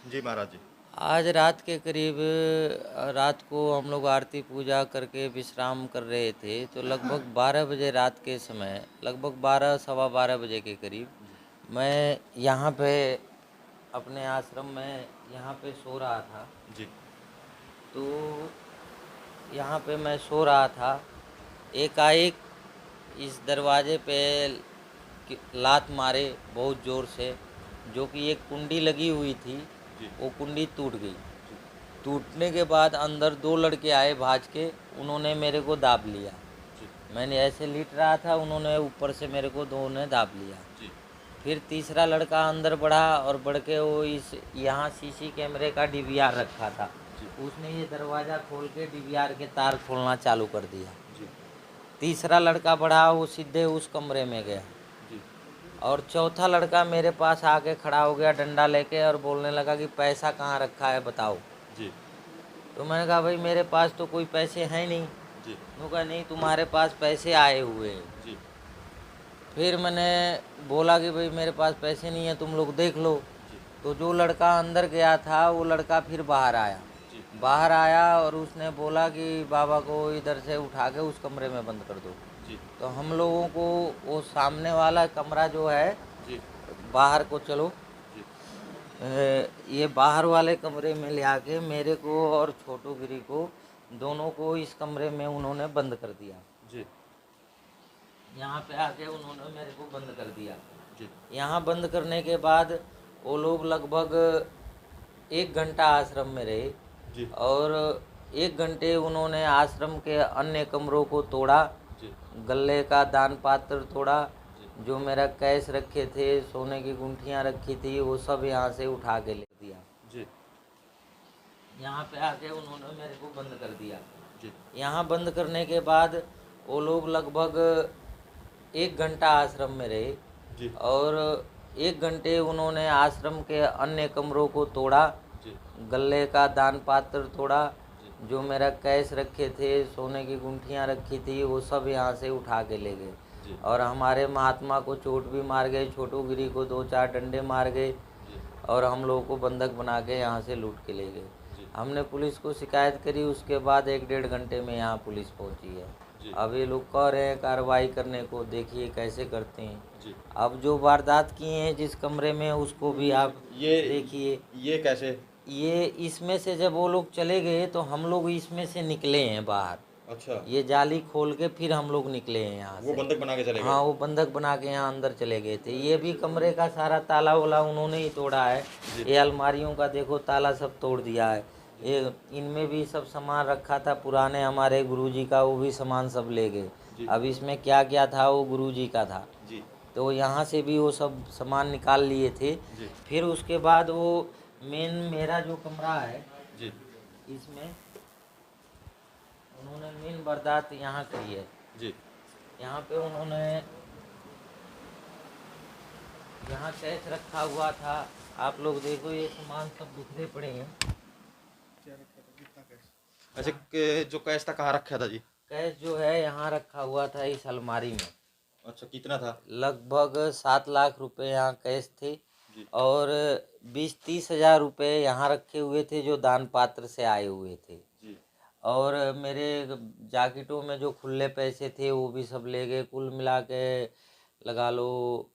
जी महाराज जी। आज रात के करीब रात को हम लोग आरती पूजा करके विश्राम कर रहे थे, तो लगभग 12 बजे रात के समय, लगभग 12 सवा 12 बजे के करीब मैं यहाँ पे अपने आश्रम में यहाँ पे सो रहा था। जी। तो यहाँ पे मैं सो रहा था, एकाएक इस दरवाजे पे लात मारे बहुत ज़ोर से, जो कि एक कुंडी लगी हुई थी, जी। वो कुंडी टूट गई। जी। टूटने के बाद अंदर 2 लड़के आए भाज के, उन्होंने मेरे को दाब लिया। जी। मैंने ऐसे लेट रहा था, उन्होंने ऊपर से मेरे को 2 ने दाब लिया। जी। फिर तीसरा लड़का अंदर बढ़ा और बढ़ के वो इस यहाँ सीसी कैमरे का डीवीआर रखा था, जी। उसने ये दरवाज़ा खोल के डीवीआर के तार खोलना चालू कर दिया। जी। तीसरा लड़का बढ़ा, वो सीधे उस कमरे में गया। जी। और चौथा लड़का मेरे पास आके खड़ा हो गया डंडा लेके और बोलने लगा कि पैसा कहाँ रखा है बताओ। जी। तो मैंने कहा भाई मेरे पास तो कोई पैसे हैं नहीं। जी। उन्होंने कहा नहीं, तुम्हारे पास पैसे आए हुए हैं। जी। फिर मैंने बोला कि भाई मेरे पास पैसे नहीं है, तुम लोग देख लो। जी। तो जो लड़का अंदर गया था वो लड़का फिर बाहर आया। जी। बाहर आया और उसने बोला कि बाबा को इधर से उठा के उस कमरे में बंद कर दो। जी। तो हम लोगों को वो सामने वाला कमरा जो है, जी। बाहर को चलो, जी। ये बाहर वाले कमरे में ले आके मेरे को और छोटू गिरी को, दोनों को इस कमरे में उन्होंने बंद कर दिया। जी। यहाँ पे आके उन्होंने मेरे को बंद कर दिया। जी। यहाँ बंद करने के बाद वो लोग लगभग 1 घंटा आश्रम में रहे। जी। और 1 घंटे उन्होंने आश्रम के अन्य कमरों को तोड़ा, जी। गले का दान पात्र तोड़ा, जी। जो मेरा कैश रखे थे, सोने की गुंठियाँ रखी थी, वो सब यहाँ से उठा के ले दिया। जी। यहाँ पे आके उन्होंने मेरे को बंद कर दिया। जी। यहाँ बंद करने के बाद वो लोग लगभग 1 घंटा आश्रम में रहे। जी। और 1 घंटे उन्होंने आश्रम के अन्य कमरों को तोड़ा, जी। गले का दान पात्र तोड़ा, जी। जो मेरा कैश रखे थे, सोने की गुंठियाँ रखी थी, वो सब यहाँ से उठा के ले गए। जी। और हमारे महात्मा को चोट भी मार गए, छोटू गिरी को 2-4 डंडे मार गए। जी। और हम लोगों को बंधक बना के यहाँ से लूट के ले गए। जी। हमने पुलिस को शिकायत करी, उसके बाद 1-1.5 घंटे में यहाँ पुलिस पहुँची है। जी। अब ये लोग कह रहे हैं कार्रवाई करने को, देखिए कैसे करते हैं। जी। अब जो वारदात किए हैं जिस कमरे में, उसको भी आप देखिए। ये कैसे? ये इसमें से जब वो लोग चले गए तो हम लोग इसमें से निकले हैं बाहर। अच्छा। ये जाली खोल के फिर हम लोग निकले हैं यहाँ वो से। बंधक बना के चले हाँ, गए? वो बंधक बना के यहाँ अंदर चले गए थे। ये भी कमरे का सारा ताला वाला उन्होंने ही तोड़ा है। जी। ये अलमारियों का देखो ताला सब तोड़ दिया है। ये इनमें भी सब सामान रखा था पुराने हमारे गुरुजी का, वो भी सामान सब ले गए। जी। अब इसमें क्या क्या था वो गुरुजी का था। जी। तो यहाँ से भी वो सब सामान निकाल लिए थे। जी। फिर उसके बाद वो मेन मेरा जो कमरा है, जी। इसमें उन्होंने मेन वारदात यहाँ करी है। जी। यहाँ पे उन्होंने यहाँ कैश रखा हुआ था, आप लोग देखो ये सामान सब बिखरे पड़े हैं। अच्छा, जो कैश था कहाँ रखा था जी? कैश जो है यहाँ रखा हुआ था इस अलमारी में। अच्छा, कितना था? लगभग 7 लाख रुपए यहाँ कैश थे। जी। और 20-30 हज़ार रुपये यहाँ रखे हुए थे, जो दान पात्र से आए हुए थे। जी। और मेरे जैकेटों में जो खुले पैसे थे वो भी सब ले गए। कुल मिला के लगा लो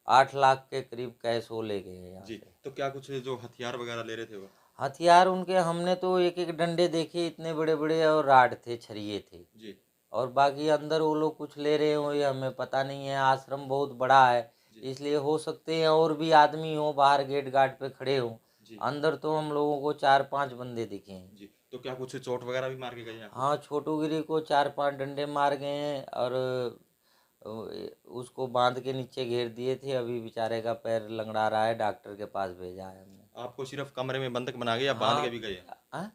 8 लाख के करीब कैश वो ले गए यहाँ जी। से। तो क्या कुछ जो हथियार वगैरह ले रहे थे वो? हथियार उनके हमने तो एक एक डंडे देखे, इतने बड़े बड़े, और राड थे, छरिये थे। जी। और बाकी अंदर वो लोग कुछ ले रहे हो ये हमें पता नहीं है। आश्रम बहुत बड़ा है, इसलिए हो सकते हैं और भी आदमी हो बाहर गेट गार्ड पे खड़े हो। जी। अंदर तो हम लोगों को 4-5 बंदे दिखे हैं। जी। तो क्या कुछ चोट वगैरह भी मार के गए आपको? हाँ, छोटू गिरी को 4-5 डंडे मार गए हैं और उसको बांध के नीचे घेर दिए थे। अभी बेचारे का पैर लंगड़ा रहा है, डॉक्टर के पास भेजा है हमने। आपको सिर्फ कमरे में बंधक बना के या बांध के भी गए? हाँ?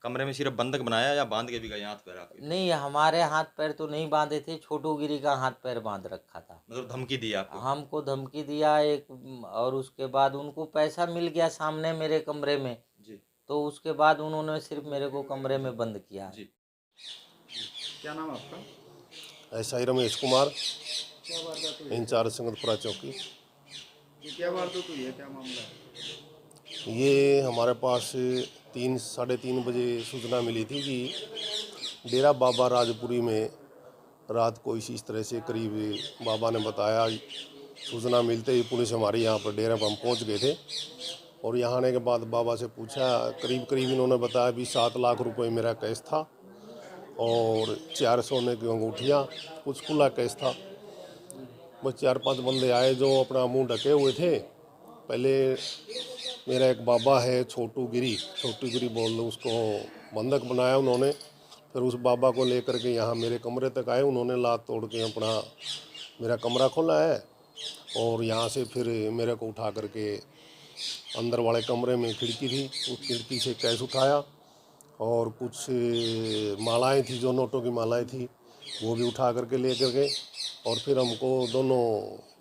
कमरे में सिर्फ बंधक बनाया या बांध के भी गए हाथ पैर आपके? नहीं, हमारे हाथ पैर तो नहीं बांधे थे, छोटू गिरी का हाथ पैर बांध रखा था। मतलब धमकी दी आपको? हमको धमकी दिया एक, और उसके बाद उनको पैसा मिल गया सामने मेरे कमरे में। जी। तो उसके बाद उन्होंने सिर्फ मेरे को कमरे में बंद किया। जी। क्या नाम आपका? ऐसा ही रमेश कुमार, क्या वारदात हुई? इंचार्ज संगतपुरा चौकी। क्या वारदात हुई है, क्या मामला है? ये हमारे पास 3-3:30 बजे सूचना मिली थी कि डेरा बाबा राजपुरी में रात को इस तरह से करीब बाबा ने बताया। सूचना मिलते ही पुलिस हमारे यहाँ पर डेरा पर हम पहुँच गए थे और यहाँ आने के बाद बाबा से पूछा। करीब इन्होंने बताया भी 7 लाख रुपए मेरा कैश था और 4 सोने की अंगूठियाँ, कुछ खुला कैश था। बस 4-5 बंदे आए जो अपना मुंह ढके हुए थे। पहले मेरा एक बाबा है छोटू गिरी बोल दो, उसको बंधक बनाया उन्होंने। फिर उस बाबा को लेकर के यहाँ मेरे कमरे तक आए। उन्होंने लात तोड़ के अपना मेरा कमरा खोला है और यहाँ से फिर मेरे को उठा करके अंदर वाले कमरे में खिड़की थी, उस खिड़की से कैश उठाया और कुछ मालाएं थी, जो नोटों की मालाएं थी, वो भी उठा करके ले करके और फिर हमको दोनों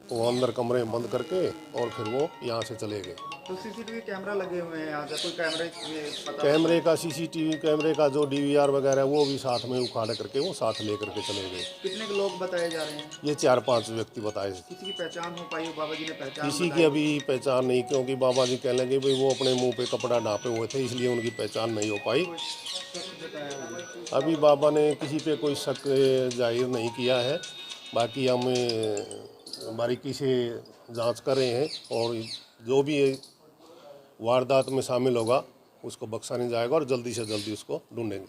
को अंदर कमरे में बंद करके और फिर वो यहाँ से चले गए। तो सीसीटीवी कैमरा लगे हुए हैं यहाँ पे, कोई कैमरे में पता कैमरे का सीसीटीवी कैमरे का जो डीवीआर वगैरह वो भी साथ में उखाड़ करके वो साथ ले करके चले गए। कितने के लोग बताए जा रहे हैं? ये 4-5 व्यक्ति बताए। किसी की पहचान हो पाई हो? बाबा जी ने पहचान किसी की बताई? अभी पहचान नहीं, क्योंकि बाबा जी कहने लगे भाई वो अपने मुंह पे कपड़ा ढांपे हुए थे, इसलिए उनकी पहचान नहीं हो पाई। अभी बाबा ने किसी पे कोई शक जाहिर नहीं किया है। बाकी हम बारीकी से जांच कर रहे हैं और जो भी वारदात में शामिल होगा उसको बख्शा नहीं जाएगा और जल्दी से जल्दी उसको ढूंढेंगे।